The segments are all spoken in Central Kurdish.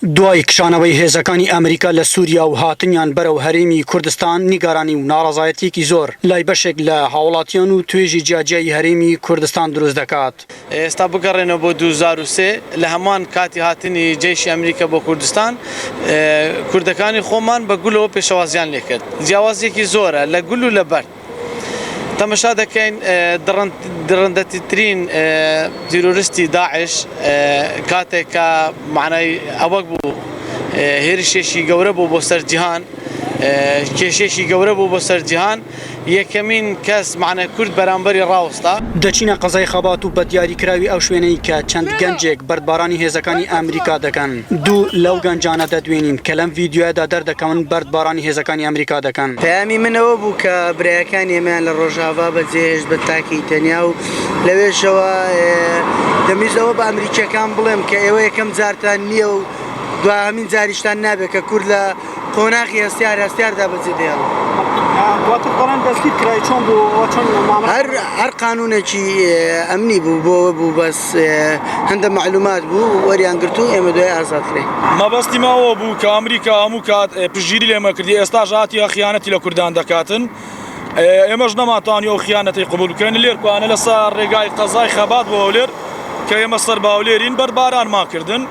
دوای کشانەوەی هێزەکانی ئەمریکا لە سووریا و هاتنیان بەرەو هەرێمی کوردستان نیگەرانی و ناڕەزایەتێکی زۆر لای بەشێک لە هاوڵاتیان و توێژی جیاجیای هەرێمی کوردستان دروست دەکات. ئێستا بگەڕێنەوە بۆ 2003 لە هەمان کاتی هاتنی جێشی ئەمریکا بۆ کوردستان کوردەکانی خۆمان بە گولەوە پێشەوازیان لێ کرد. جیاوازێکی زۆرە لە گول و لە بەر. تەمەشا دەکەین دڕندەترین تیرۆریستی داعش کاتێک کە معنای ئەوە بوو هێرشێکی گەورە بوو بۆ سەر جیهان کێشێکی گەورە بوو بۆ سەر جیهان یەکەمین کەس معنای کورد بەرامبەری ڕاوەستا دەچینە قەزای خەبات و بە دیاریکراوی ئەو شوێنەی کە چەند گەنجێک بەردبارانی هێزەکانی ئەمریکا دەکەن. دوو لەو گەنجانە دەدوێنین کە لەم ڤیدیۆیەدا دەردەکەون بەردبارانی هێزەکانی ئەمریکا دەکەن. پەیامی منەوە بوو کە برایەکانی ئێمەیان لە ڕۆژاوا بەجێهێشت بە تاکی تەنیا و لەوێشەوە دەمیزەوە بە ئەمریکیەکان بڵێم کە ئێوە یەکەم جارتان نییە و دوای هەمین جاریشتان نابێت کە کورد لە قۆناغی هەستیاردا بەجێ دێڵن. هەر قانونێکی ئەمنی بوو بەس هەندە معلومات بوو وەریان گرتو ئێمە دوای ئازادکرێ. مەبەستی ماوە بوو کە ئەمریکا هەموو کات پشگیری لێمە کردی ئێستاژ هاتیە خیانەتی لە کوردان دەکاتن. ئێمەش نەماتوانی ئەو خیانەتی قبول بکەین لێرکوانە لەسەر ڕێگای قەزای خەبات بۆ هەولێر کە ئێمە سەر باولێرین بەربارانمان کردن.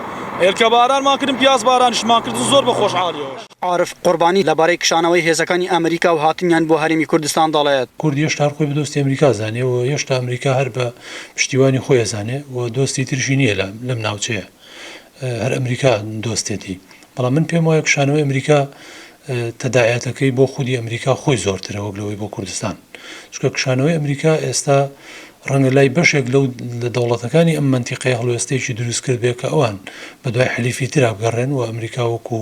ئێرکە بارانمان کردن پیاز بارانیشمان کردن زۆر بە خۆشحاڵیەوە. عارف قوربانی لەبارەی کشانەوەی هێزەکانی ئەمریکا و هاتنیان بۆ هەرێمی کوردستان دەڵێت. کورد هێشتا خۆی بە دۆستی ئەمریکا زانێ و هێشتا ئەمریکا هەر بە پشتیوانی خۆی ئەزانێ و دۆستی ترشی نییە لەم ناوچەیە هەر ئەمریکا دۆستێتی. بەڵام من پێم وایە کشانەوەی ئەمریکا تەداعەتەکەی بۆ خودی ئەمریکا خۆی زۆرترە وەک لەوەی بۆ کوردستان. چونکە کشانەوەی ئەمریکا ئێستا ڕەنگە لای بەشێک لەو لە دەوڵەتەکانی ئەم منتیقەیە هەڵوێستەیەکی دروست کرد بێ کە ئەوان بە دوای حەلیفی ترا بگەڕێن و ئەمریکا وەکو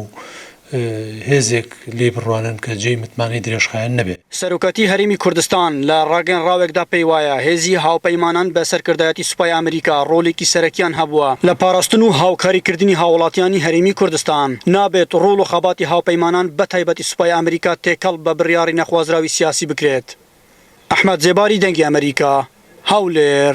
هێزێک لێ بڕوانن کە جێی متمانەی درێژخایەن نەبێت. سەرۆکەتی هەرێمی کوردستان لە ڕاگەنراوێکدا پێی وایە هێزی هاوپەیمانان بە سەرکردایەتی سوپای ئەمریکا ڕۆڵێکی سەرەکیان هەبووە لە پاراستن و هاوکاریکردنی هاوڵاتیانی هەرێمی کوردستان. نابێت ڕۆڵ و خەباتی هاوپەیمانان بە تایبەتی سوپای ئەمریکا تێکەڵ بە بڕیاری نەخوازراوی سیاسی بکرێت. ئەحمەد زێباری دەنگی ئەمریکا هەولێر